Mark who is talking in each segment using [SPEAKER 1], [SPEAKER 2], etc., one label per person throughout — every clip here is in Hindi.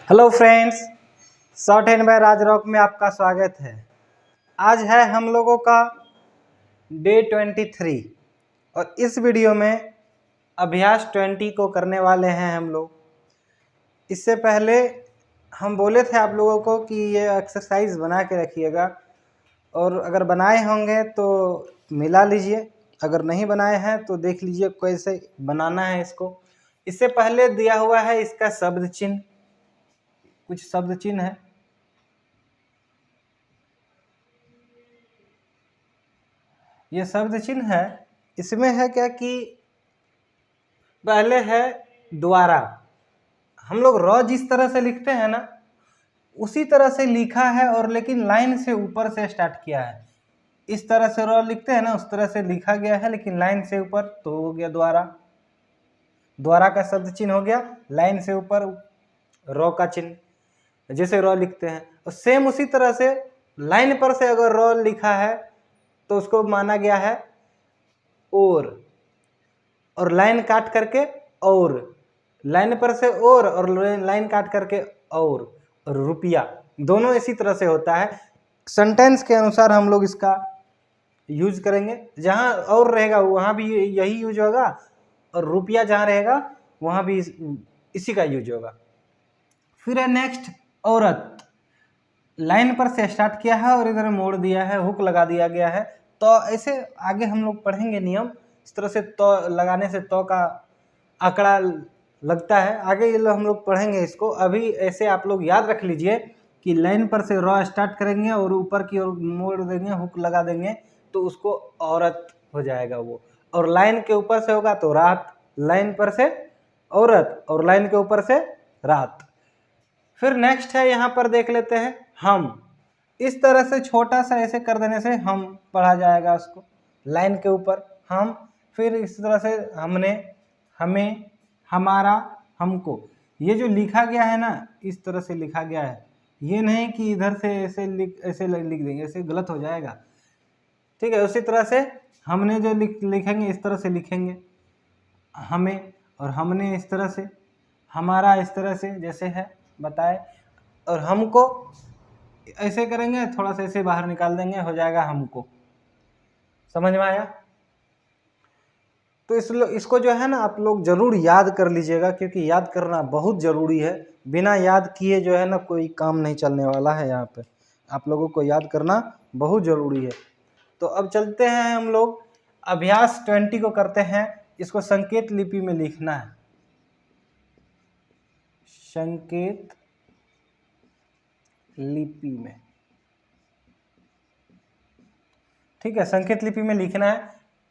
[SPEAKER 1] Hello friends, shorthand by Raj Rock में आपका स्वागत है। आज है हम लोगों का डे 23 और इस वीडियो में अभ्यास 20 को करने वाले हैं हम लोग। इससे पहले हम बोले थे आप लोगों को कि ये एक्सरसाइज बना के रखिएगा और अगर बनाए होंगे तो मिला लीजिए, अगर नहीं बनाए हैं तो देख लीजिए कैसे बनाना है इसको। इससे पहले दिया हुआ है इसका शब्द चिन्ह, कुछ शब्द चिन्ह है। ये शब्द चिन्ह है, इसमें है क्या कि पहले है द्वारा। हम लोग र जिस तरह से लिखते हैं ना उसी तरह से लिखा है और लेकिन लाइन से ऊपर से स्टार्ट किया है। इस तरह से र लिखते हैं ना उस तरह से लिखा गया है लेकिन लाइन से ऊपर, तो हो गया द्वारा। द्वारा का शब्द चिन्ह हो गया लाइन से ऊपर र का चिन्ह, जैसे र लिखते हैं। और सेम उसी तरह से लाइन पर से अगर र लिखा है तो उसको माना गया है और लाइन काट करके और, लाइन पर से और लाइन काट करके और रुपया, दोनों इसी तरह से होता है। सेंटेंस के अनुसार हम लोग इसका यूज करेंगे। जहाँ और रहेगा वहाँ भी यही यूज होगा और रुपया जहाँ रहेगा वहाँ भी इसी का यूज होगा। फिर है नेक्स्ट औरत। लाइन पर से स्टार्ट किया है और इधर मोड़ दिया है, हुक लगा दिया गया है। तो ऐसे आगे हम लोग पढ़ेंगे नियम। इस तरह से तो लगाने से तो का आंकड़ा लगता है, आगे ये हम लोग पढ़ेंगे इसको। अभी ऐसे आप लोग याद रख लीजिए कि लाइन पर से रॉ स्टार्ट करेंगे और ऊपर की ओर मोड़ देंगे, हुक लगा देंगे तो उसको औरत हो जाएगा वो। और लाइन के ऊपर से होगा तो रात, लाइन पर से औरत और लाइन के ऊपर से रात। फिर नेक्स्ट है, यहाँ पर देख लेते हैं हम। इस तरह से छोटा सा ऐसे कर देने से हम पढ़ा जाएगा उसको, लाइन के ऊपर हम। फिर इस तरह से हमने, हमें, हमारा, हमको। ये जो लिखा गया है ना इस तरह से लिखा गया है, ये नहीं कि इधर से ऐसे लिख देंगे, ऐसे गलत हो जाएगा। ठीक है, उसी तरह से हमने जो लिखेंगे इस तरह से लिखेंगे हमें, और हमने इस तरह से, हमारा इस तरह से जैसे है बताए, और हमको ऐसे करेंगे, थोड़ा सा ऐसे बाहर निकाल देंगे, हो जाएगा हमको। समझ में आया? तो इसको जो है ना आप लोग जरूर याद कर लीजिएगा, क्योंकि याद करना बहुत ज़रूरी है। बिना याद किए जो है ना कोई काम नहीं चलने वाला है। यहाँ पे आप लोगों को याद करना बहुत ज़रूरी है। तो अब चलते हैं हम लोग अभ्यास 20 को करते हैं। इसको संकेत लिपि में लिखना है, संकेत लिपि में। ठीक है, संकेत लिपि में लिखना है।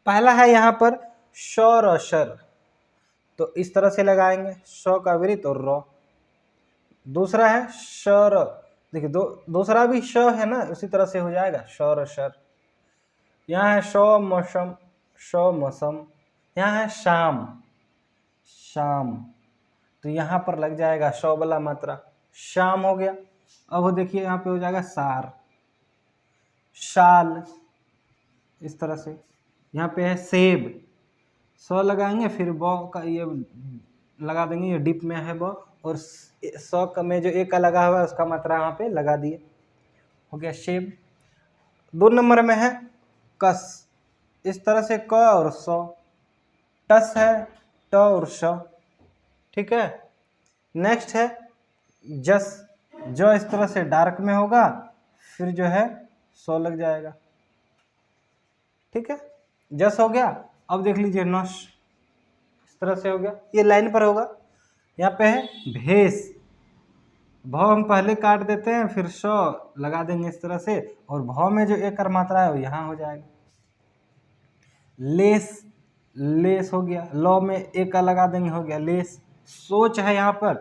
[SPEAKER 1] पहला है यहाँ पर श और शर, तो इस तरह से लगाएंगे, श का विरित और र। दूसरा है शर, देखिए दूसरा भी श है ना, उसी तरह से हो जाएगा श और शर। यहाँ है श मौसम, श मौसम। यहाँ है शाम, शाम, तो यहाँ पर लग जाएगा श वाला मात्रा, शाम हो गया। अब देखिए यहाँ पे हो जाएगा सार, शाल, इस तरह से। यहाँ पे है सेब, स लगाएंगे, फिर ब का ये लगा देंगे, ये डिप में है ब, और स का में जो एक का लगा हुआ है उसका मात्रा यहाँ पे लगा दिए, हो गया सेब। 2 नंबर में है कस, इस तरह से क और स, टस है ट और श। ठीक है, नेक्स्ट है जस, जो इस तरह से डार्क में होगा, फिर जो है सो लग जाएगा। ठीक है, जस हो गया। अब देख लीजिए नश, इस तरह से हो गया, ये लाइन पर होगा। यहाँ पे है भेष, भाव हम पहले काट देते हैं, फिर सो लगा देंगे इस तरह से, और भाव में जो एक मात्रा है वो यहाँ हो जाएगा। लेस, लेस हो गया, लौ में एक का लगा देंगे, हो गया लेस। सोच है यहाँ पर,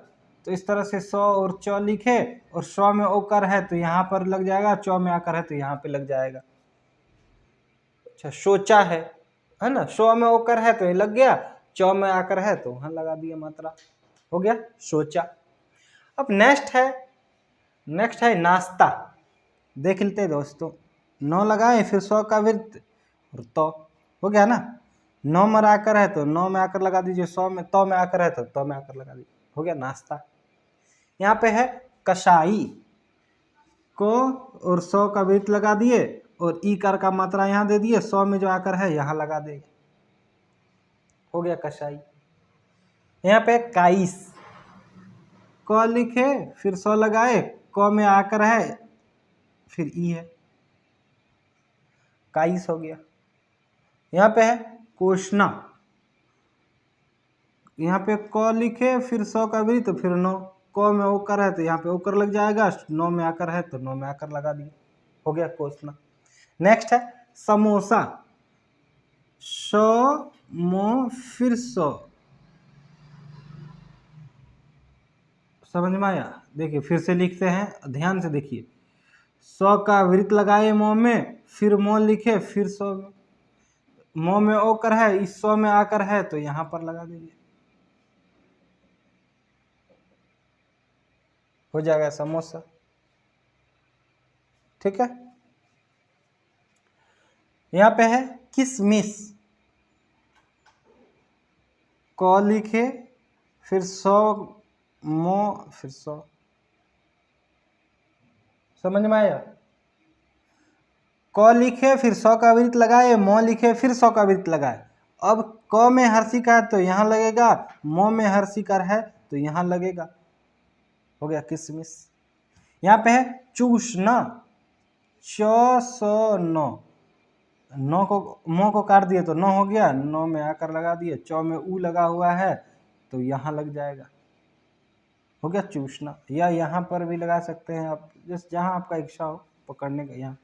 [SPEAKER 1] तो इस तरह से सौ और चौ लिखे, और सौ में ओकर है तो यहाँ पर लग जाएगा, चौ में आकर है तो यहाँ पे लग जाएगा। अच्छा, सोचा है ना, सौ में ओकर है तो ये लग गया, चौ में आकर है तो वहाँ लगा दिया मात्रा, हो गया सोचा। अब नेक्स्ट है नाश्ता। देख लेते दोस्तों, 9 लगाए, फिर 100 का वृत्त, तो हो गया ना। 9 में आकर है तो 9 में आकर लगा दीजिए, 100 में तो में आकर है तो में आकर लगा दीजिए, हो गया नाश्ता। यहाँ पे है कसाई, को और सौ का वृत्त लगा दिए और ई कार का मात्रा यहाँ दे दिए, 100 में जो आकर है यहाँ लगा देंगे, हो गया कसाई। यहाँ पे काईस, क लिखे फिर 100 लगाए, क में आकर है फिर ई है, काईस हो गया। यहाँ पे है कोष्णा, यहाँ पे क लिखे फिर 100 का वृत्त फिर 9, क में ओकर है तो यहाँ पे ओकर लग जाएगा, 9 में आकर है तो 9 में आकर लगा दिए, हो गया कोष्णा। नेक्स्ट है समोसा, मो फिर 100, समझ में आया? देखिए फिर से लिखते हैं, ध्यान से देखिए, 100 का वृत्त लगाए मो में, फिर मो लिखे फिर 100 में, मो में ओकर है, इस 100 में आकर है तो यहाँ पर लगा दीजिए, हो जाएगा समोसा। ठीक है। यहाँ पे है किसमिस, क लिखे फिर 100 मो फिर 100, समझ में आया? क लिखे फिर 100 का वृत्त लगाए, मो लिखे फिर 100 का वृत्त लगाए। अब क में हर्षिका है तो यहाँ लगेगा, मो में हर्षिकार है तो यहाँ लगेगा, हो गया किसमिस। यहाँ पे है चूसना, नौ को मो को काट दिए तो 9 हो गया, 9 में आकर लगा दिए, चौ में ऊ लगा हुआ है तो यहाँ लग जाएगा, हो गया चूसना। या यहाँ पर भी लगा सकते हैं आप, जिस जहाँ आपका इच्छा हो पकड़ने का। यहाँ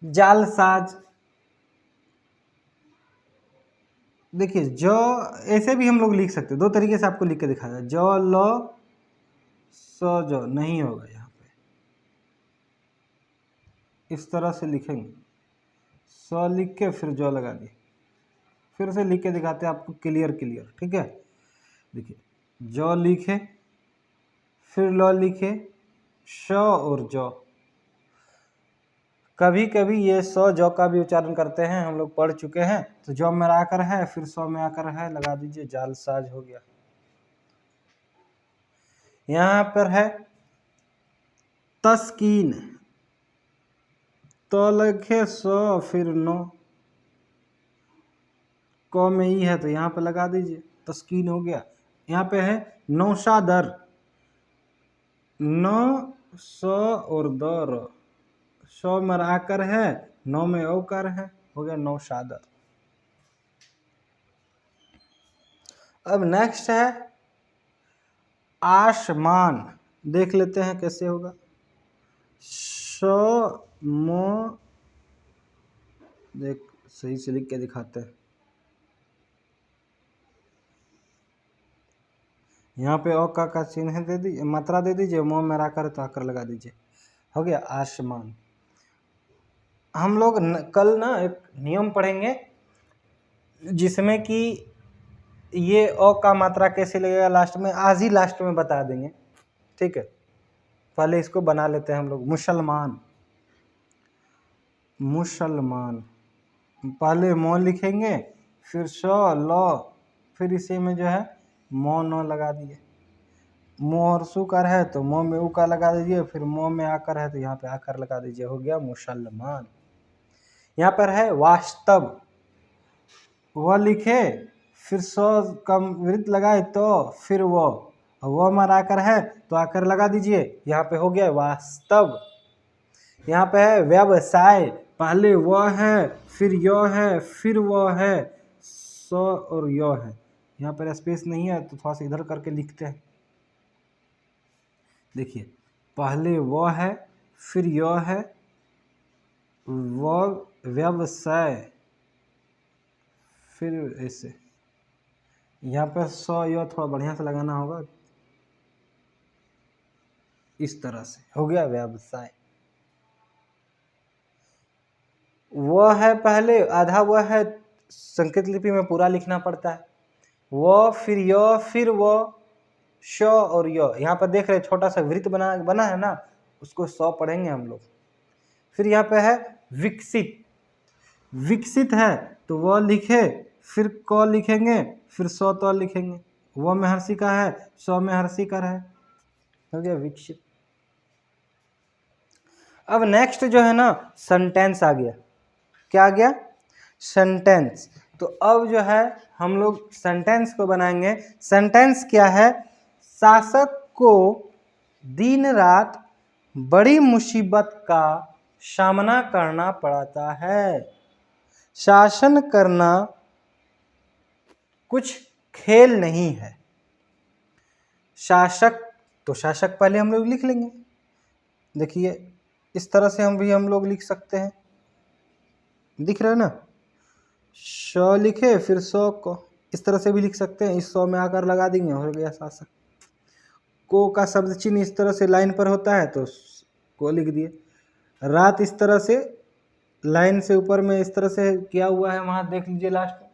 [SPEAKER 1] जालसाज, देखिए जो ऐसे भी हम लोग लिख सकते हैं, 2 तरीके से आपको लिख के दिखाया जाए, जो लो सो जो नहीं होगा, यहाँ पे इस तरह से लिखेंगे, 100 लिख के फिर जो लगा दिए, फिर से लिख के दिखाते हैं आपको क्लियर। ठीक है, देखिए जो लिखे फिर लो लिखे, शो और जो, कभी कभी ये 100 जो का भी उच्चारण करते हैं, हम लोग पढ़ चुके हैं। तो जो में आकर है फिर 100 में आकर है लगा दीजिए, जालसाज हो गया। यहाँ पर है तस्कीन, तो लिखे 100 फिर 9, क में ई है तो यहाँ पे लगा दीजिए, तस्कीन हो गया। यहाँ पे है नौशादर, 900 और दर, 100 में आकर है 9 में ओकर है, हो गया नौशादर। अब नेक्स्ट है आसमान, देख लेते हैं कैसे होगा। मो, देख सही से लिख के दिखाते हैं, यहाँ पे ओ का चिन्ह दे दीजिए, मात्रा दे दीजिए, मो में आकर तो आकर लगा दीजिए, हो गया आसमान। हम लोग कल ना एक नियम पढ़ेंगे जिसमें कि ये ओ का मात्रा कैसे लगेगा लास्ट में, आज ही लास्ट में बता देंगे। ठीक है, पहले इसको बना लेते हैं हम लोग। मुसलमान, पहले मो लिखेंगे फिर 100 लो, फिर इसी में जो है मो 9 लगा दिए, मो और सुकर है तो मो में उका लगा दीजिए, फिर मो में आकर है तो यहाँ पे आकर लगा दीजिए, हो गया मुसलमान। यहाँ पर है वास्तव, वह लिखे फिर 100 का वृत्त लगाए तो फिर वो में आकर है तो आकर लगा दीजिए, यहाँ पे हो गया वास्तव। यहाँ पे है व्यवसाय, पहले वह है फिर यो है फिर वो है, 100 और यो है, यहाँ पर स्पेस नहीं है तो थोड़ा सा इधर करके लिखते हैं। देखिए पहले वो है फिर यो है, वो व्यवसाय, फिर ऐसे यहाँ पे 100 यो थोड़ा बढ़िया से लगाना होगा, इस तरह से हो गया व्यवसाय। वो है पहले, आधा वो है संकेत लिपि में पूरा लिखना पड़ता है, वो फिर यो फिर वो, शो और यो। यहाँ पर देख रहे छोटा सा वृत्त बना है ना, उसको 100 पढ़ेंगे हम लोग। फिर यहाँ पे है विकसित है तो वो लिखे फिर क लिखेंगे फिर 100 तो लिखेंगे, वो में हर्षिका है 100 में हर्षिकार है हो गया विकसित। अब नेक्स्ट जो है ना सेंटेंस आ गया। क्या आ गया? सेंटेंस। तो अब जो है हम लोग सेंटेंस को बनाएंगे। सेंटेंस क्या है? शासक को दिन रात बड़ी मुसीबत का सामना करना पड़ता है। शासन करना कुछ खेल नहीं है। शासक, तो शासक पहले हम लोग लिख लेंगे। देखिए इस तरह से हम लोग लिख सकते हैं, दिख रहा है ना। श लिखे फिर सौ को इस तरह से भी लिख सकते हैं। इस सौ में आकर लगा देंगे, हो गया शासक। को का शब्द चिन्ह इस तरह से लाइन पर होता है तो को लिख दिए। रात इस तरह से लाइन से ऊपर में इस तरह से किया हुआ है, वहां देख लीजिए लास्ट में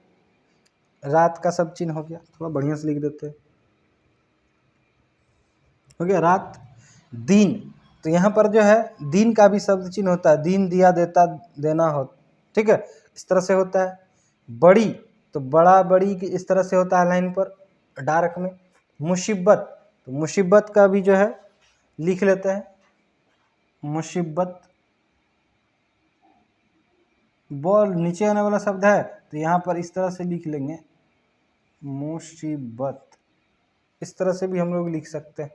[SPEAKER 1] रात का शब्द चिन्ह हो गया। थोड़ा बढ़िया से लिख देते हैं, हो गया रात। दिन, तो यहाँ पर जो है दिन का भी शब्द चिन्ह होता है। दिन दिया देता देना हो, ठीक है, इस तरह से होता है। बड़ी, तो बड़ा बड़ी इस तरह से होता है लाइन पर डार्क में। मुसीबत, तो मुसीबत का भी जो है लिख लेते हैं। मुसीबत बॉल नीचे आने वाला शब्द है तो यहाँ पर इस तरह से लिख लेंगे मुसीबत। इस तरह से भी हम लोग लिख सकते हैं।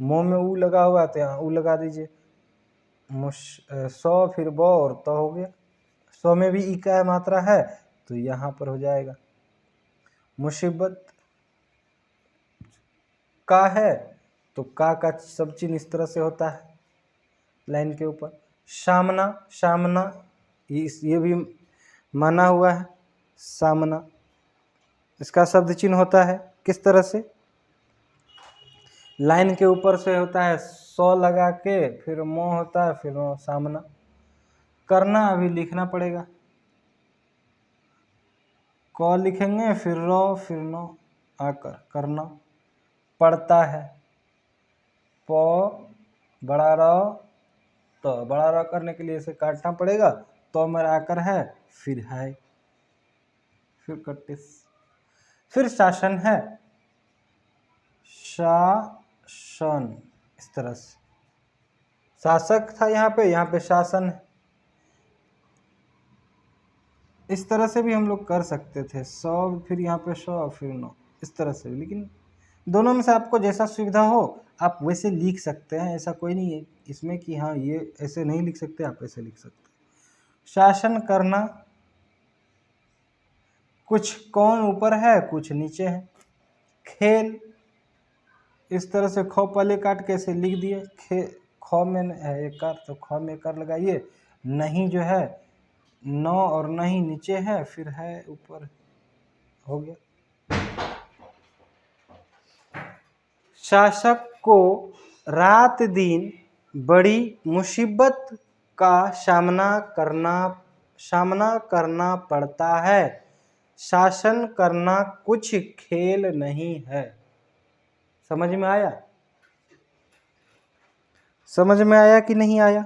[SPEAKER 1] मोह में ऊ लगा हुआ है तो यहाँ ऊ लगा दीजिए। सौ फिर ब और तो हो गया। सौ में भी ई का मात्रा है तो यहाँ पर हो जाएगा। मुसीबत का है तो का सब चिन्ह इस तरह से होता है लाइन के ऊपर। सामना, सामना ये भी माना हुआ है। सामना, इसका शब्द चिन्ह होता है किस तरह से? लाइन के ऊपर से होता है सौ लगा के, फिर मोह होता है, फिर सामना। करना अभी लिखना पड़ेगा। क लिखेंगे फिर रो फिर नो आकर करना पड़ता है। प बड़ा र, तो बड़ा र करने के लिए इसे काटना पड़ेगा। तो मेरा आकर है, फिर है, फिर कटिस, फिर शासन है। शासन, इस तरह से शासक था यहाँ पे शासन है। इस तरह से भी हम लोग कर सकते थे। सौ फिर यहाँ पे सौ फिर नौ, इस तरह से भी। लेकिन दोनों में से आपको जैसा सुविधा हो आप वैसे लिख सकते हैं। ऐसा कोई नहीं है इसमें कि हाँ ये ऐसे नहीं लिख सकते, आप ऐसे लिख सकते हैं। शासन करना, कुछ कौन ऊपर है कुछ नीचे है। खेल, इस तरह से खो पहले काट के ऐसे लिख दिए। ख में है एक कार तो ख में कर लगाइए। नहीं जो है नौ और नहीं नीचे है, फिर है ऊपर, हो गया। शासक को रात दिन बड़ी मुसीबत का सामना करना पड़ता है। शासन करना कुछ खेल नहीं है। समझ में आया? समझ में आया कि नहीं आया?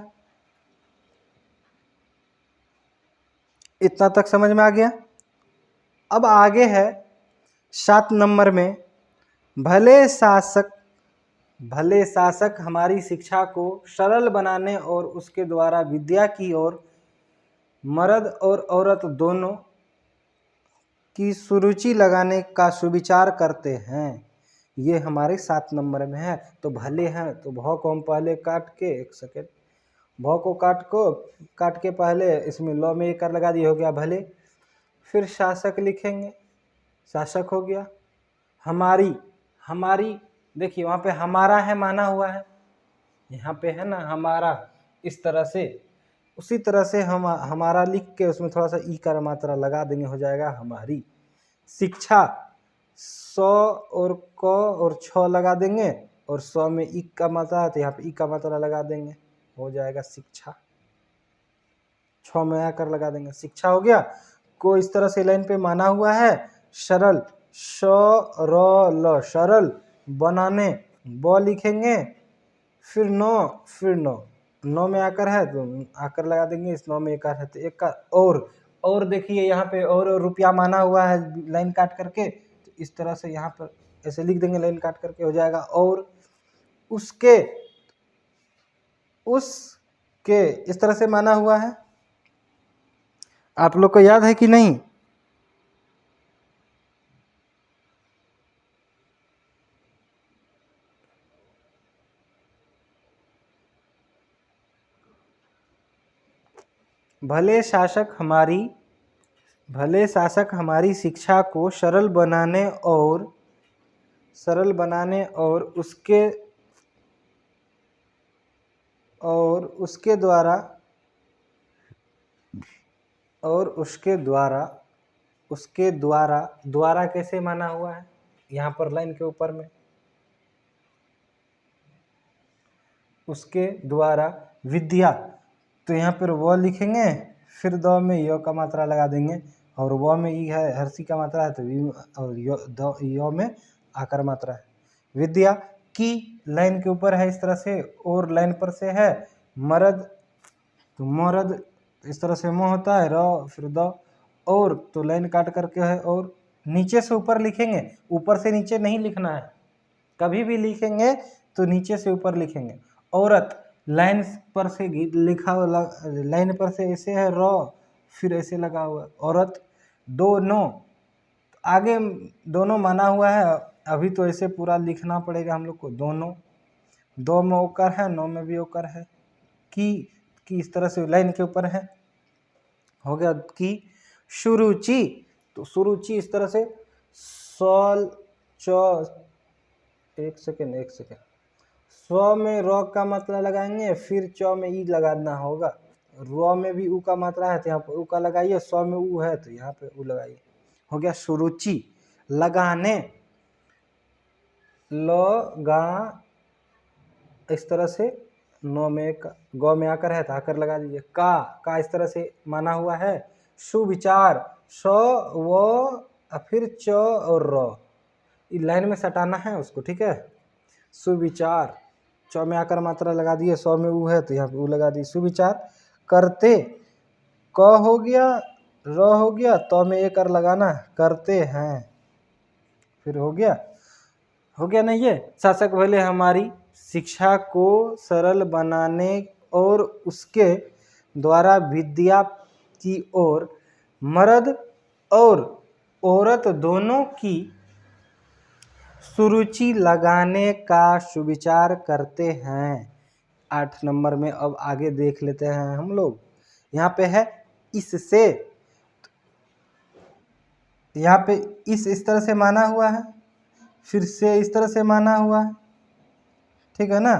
[SPEAKER 1] इतना तक समझ में आ गया। अब आगे है 7 नंबर में, भले शासक हमारी शिक्षा को सरल बनाने और उसके द्वारा विद्या की ओर मर्द और औरत दोनों की सुरुचि लगाने का सुविचार करते हैं। ये हमारे 7 नंबर में है। तो भले हैं तो भ को हम पहले काट के, एक सेकेंड, भ को काट के पहले इसमें ल में एक लगा दिए, हो गया भले। फिर शासक लिखेंगे, शासक हो गया। हमारी देखिए वहाँ पे हमारा है माना हुआ है, यहाँ पे है ना हमारा, इस तरह से। उसी तरह से हम हमारा लिख के उसमें थोड़ा सा ई का मात्रा लगा देंगे, हो जाएगा हमारी। शिक्षा, 100 और क और 6 लगा देंगे और 100 में ई का मात्रा है तो यहाँ पे ई का मात्रा लगा देंगे, हो जाएगा शिक्षा। 6 में आकर लगा देंगे, शिक्षा हो गया। को इस तरह से लाइन पे माना हुआ है। सरल, सरल, सरल बनाने, ब लिखेंगे, फिर नौ में आकर है तो आकर लगा देंगे। इस 9 में एक है तो एक का और देखिए यहाँ पे और रुपया माना हुआ है लाइन काट करके, तो इस तरह से यहाँ पर ऐसे लिख देंगे लाइन काट करके, हो जाएगा। और उसके, उसके इस तरह से माना हुआ है। आप लोग को याद है कि नहीं? भले शासक हमारी शिक्षा को सरल बनाने और उसके द्वारा कैसे माना हुआ है यहाँ पर लाइन के ऊपर में, उसके द्वारा विद्या, तो यहाँ पर वो लिखेंगे, फिर द में य का मात्रा लगा देंगे, और व में ई है, हर्षी का मात्रा है, तो और य में आकर मात्रा है। विद्या की लाइन के ऊपर है इस तरह से, और लाइन पर से है मरद, तो मरद इस तरह से म होता है, र फिर द, और तो लाइन काट करके है, और नीचे से ऊपर लिखेंगे, ऊपर से नीचे नहीं लिखना है, कभी भी लिखेंगे तो नीचे से ऊपर लिखेंगे। औरत लाइन पर से लिखा हुआ, लाइन पर से ऐसे है र, फिर ऐसे लगा हुआ औरत। दोनों, आगे दोनों माना हुआ है, अभी तो ऐसे पूरा लिखना पड़ेगा हम लोग को। दोनों, दो में ओकर है, नौ में भी ओकर है। की इस तरह से लाइन के ऊपर है, हो गया। की सुरुचि, तो सुरुचि इस तरह से सॉल एक सेकेंड, स्व में र का मात्रा लगाएंगे, फिर च में ई लगाना होगा। र में भी उ का मात्रा है तो यहाँ पर उ का लगाइए, स्व में उ है तो यहाँ पे उ लगाइए। हो गया सुरुचि। लगाने, लगा इस तरह से, नौ में गौ में आकर है तो आकर लगा दीजिए। का इस तरह से माना हुआ है। सुविचार, स व फिर च और र, लाइन में सटाना है उसको, ठीक है। सुविचार, च में आकर मात्रा लगा दिए, सौ में उ है तो यहाँ पे उ लगा दिए। सुविचार करते, क हो गया, र हो गया, तो में एक कर लगाना, करते हैं, फिर हो गया नहीं ये। शासक भले हमारी शिक्षा को सरल बनाने और उसके द्वारा विद्या की ओर मर्द और औरत दोनों की सुरुचि लगाने का सुविचार करते हैं। 8 नंबर में अब आगे देख लेते हैं हम लोग। यहाँ पे है इससे, यहाँ पे इस तरह से माना हुआ है, फिर से इस तरह से माना हुआ है, ठीक है ना।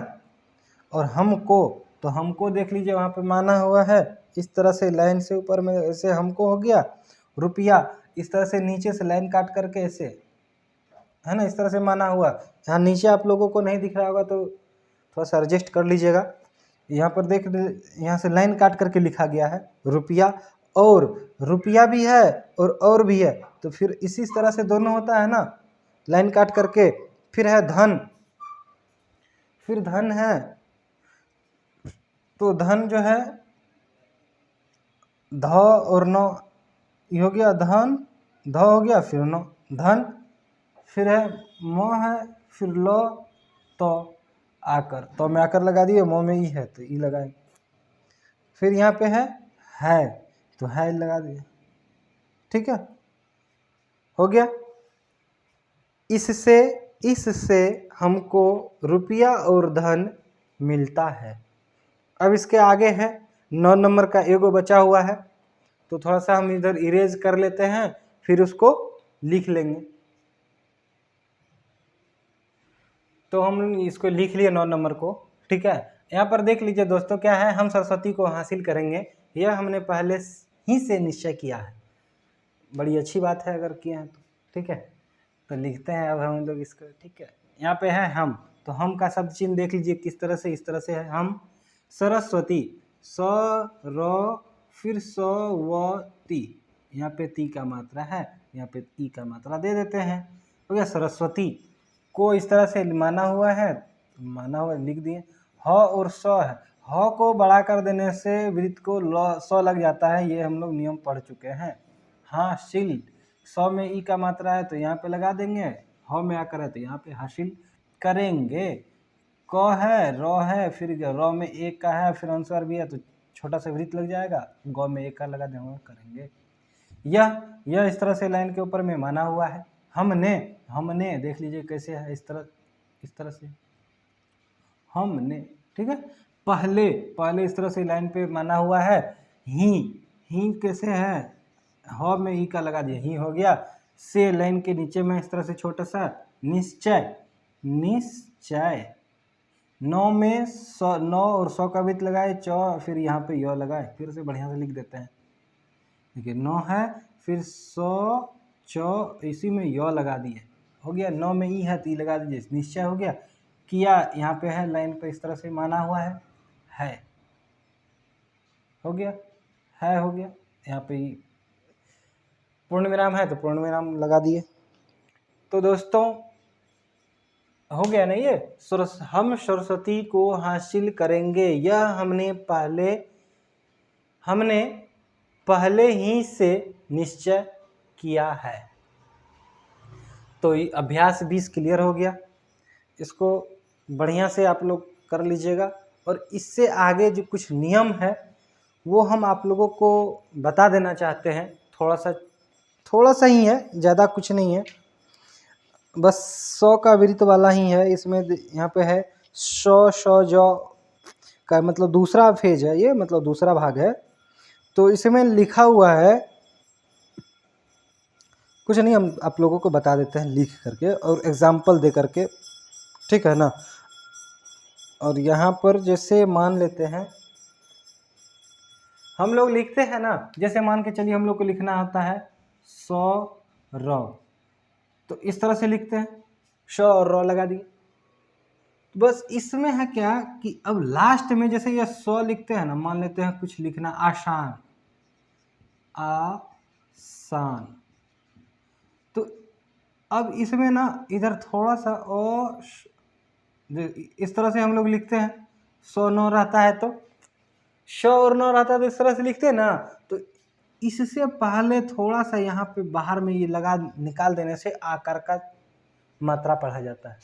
[SPEAKER 1] और हमको, तो हमको देख लीजिए वहाँ पे माना हुआ है इस तरह से, लाइन से ऊपर में ऐसे हमको हो गया। रुपया इस तरह से नीचे से लाइन काट करके ऐसे, है ना, इस तरह से माना हुआ। यहाँ नीचे आप लोगों को नहीं दिख रहा होगा तो थोड़ा सा एडजस्ट कर लीजिएगा। यहाँ पर देख, यहाँ से लाइन काट करके लिखा गया है रुपया, और रुपया भी है और भी है, तो फिर इसी तरह से दोनों होता है ना, लाइन काट करके। फिर है धन, फिर धन है, तो धन जो है ध और नौ, ये हो गया धन, ध हो गया, फिर नौ, धन, फिर है म है, फिर लो, तो आकर, तो में आकर लगा दिए, मो में ई है तो ई लगाए। फिर यहाँ पे है तो है लगा दिए, ठीक है, हो गया। इससे हमको रुपया और धन मिलता है। अब इसके आगे है 9 नंबर का एगो बचा हुआ है, तो थोड़ा सा हम इधर इरेज कर लेते हैं, फिर उसको लिख लेंगे। तो हम इसको लिख लिए 9 नंबर को, ठीक है। यहाँ पर देख लीजिए दोस्तों, क्या है, हम सरस्वती को हासिल करेंगे, यह हमने पहले ही से निश्चय किया है। बड़ी अच्छी बात है अगर किए हैं तो, ठीक है। तो लिखते हैं अब हम लोग इसको, ठीक है। यहाँ पे है हम, तो हम का शब्द चिन्ह देख लीजिए किस तरह से, इस तरह से है हम। सरस्वती, स र फिर स व ती, यहाँ पे ती का मात्रा है, यहाँ पे ई का मात्रा दे देते हैं, हो गया। सरस्वती को इस तरह से माना हुआ है, लिख दिए। ह और स है, ह को बढ़ा कर देने से वृत्त को स लग जाता है, ये हम लोग नियम पढ़ चुके हैं। हासिल, स में ई का मात्रा है तो यहाँ पे लगा देंगे, ह में आकर है तो यहाँ पे हासिल करेंगे। क है, र है, फिर र में एक का है, फिर अनुस्वार भी है, तो छोटा सा वृत्त लग जाएगा, ग में एक का लगा देंगे, करेंगे। यह इस तरह से लाइन के ऊपर में माना हुआ है। हमने देख लीजिए कैसे है, इस तरह से हमने, ठीक है। पहले इस तरह से लाइन पे माना हुआ है। ही कैसे है, ह में ई का लगा दिया, ही हो गया। से लाइन के नीचे में इस तरह से छोटा सा निश्चय, नौ में नौ और 100 का वृत्त लगाए, फिर यहाँ पे य लगाए, फिर से बढ़िया से लिख देते हैं। देखिए 9 है, फिर 100 इसी में य लगा दिए, हो गया। 9 में ई है तो ई लगा दीजिए, निश्चय हो गया। किया यहाँ पे है, लाइन पे इस तरह से माना हुआ है, हो गया, हो गया। यहाँ पे पूर्ण विराम है तो पूर्ण विराम लगा दिए। तो दोस्तों हो गया ना ये, हम सरस्वती को हासिल करेंगे, यह हमने पहले ही से निश्चय किया है। तो ये अभ्यास 20 क्लियर हो गया। इसको बढ़िया से आप लोग कर लीजिएगा, और इससे आगे जो कुछ नियम है वो हम आप लोगों को बता देना चाहते हैं। थोड़ा सा ही है, ज़्यादा कुछ नहीं है, बस 100 का वृत्त वाला ही है। इसमें यहाँ पे है श ज का मतलब दूसरा फेज है ये, मतलब दूसरा भाग है। तो इसमें लिखा हुआ है, कुछ नहीं, हम आप लोगों को बता देते हैं लिख करके और एग्जाम्पल दे करके, ठीक है ना। और यहाँ पर जैसे मान लेते हैं, हम लोग लिखते हैं ना, जैसे मान के चलिए हम लोग को लिखना होता है 100 र, तो इस तरह से लिखते हैं, श और र लगा दिए। बस इसमें है क्या कि अब लास्ट में जैसे ये 100 लिखते हैं ना, मान लेते हैं कुछ लिखना आसान, तो अब इसमें ना इधर थोड़ा सा और इस तरह से हम लोग लिखते हैं। 100 9 रहता है तो श और 9 रहता है तो इस तरह से लिखते हैं ना। तो इससे पहले थोड़ा सा यहाँ पे बाहर में ये लगा निकाल देने से आकार का मात्रा पढ़ा जाता है।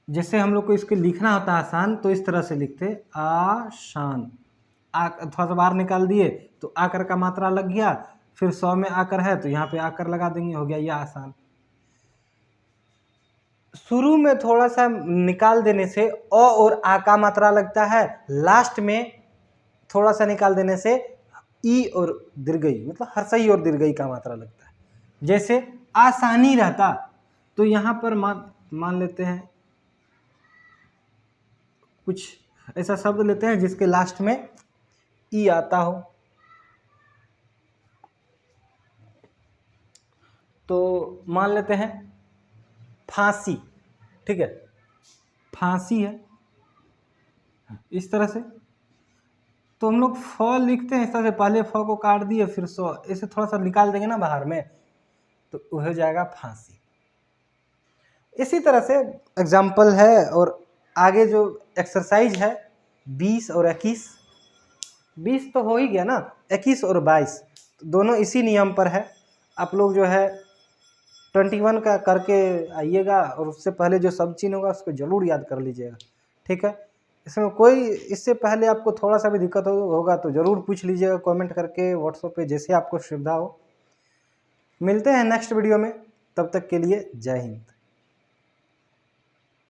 [SPEAKER 1] जैसे हम लोग को इसके लिखना होता है आसान, तो इस तरह से लिखते आसान, थोड़ा सा बाहर निकाल दिए तो आकर का मात्रा लग गया, फिर 100 में आकर है तो यहाँ पे आकर लगा देंगे, हो गया ये आसान। शुरू में थोड़ा सा निकाल देने से अ और आ का मात्रा लगता है, लास्ट में थोड़ा सा निकाल देने से ई और दीर्घई, मतलब हर्षई और दीर्घई का मात्रा लगता है। जैसे आसानी रहता, तो यहाँ पर मान लेते हैं कुछ ऐसा शब्द लेते हैं जिसके लास्ट में ई आता हो। तो मान लेते हैं फांसी, ठीक है, फांसी है इस तरह से। तो हम लोग फ लिखते हैं इस तरह से, पहले फ को काट दिए, फिर 100 ऐसे थोड़ा सा निकाल देंगे ना बाहर में, तो वो हो जाएगा फांसी। इसी तरह से एग्जाम्पल है। और आगे जो एक्सरसाइज है 20 और 21, 20 तो हो ही गया ना, 21 और 22 तो दोनों इसी नियम पर है। आप लोग जो है 21 का करके आइएगा, और उससे पहले जो सब चीज़ होगा उसको ज़रूर याद कर लीजिएगा, ठीक है। इसमें कोई इससे पहले आपको थोड़ा सा भी दिक्कत होगा तो ज़रूर पूछ लीजिएगा कमेंट करके, व्हाट्सएप पे, जैसे आपको सुविधा हो। मिलते हैं नेक्स्ट वीडियो में, तब तक के लिए जय हिंद।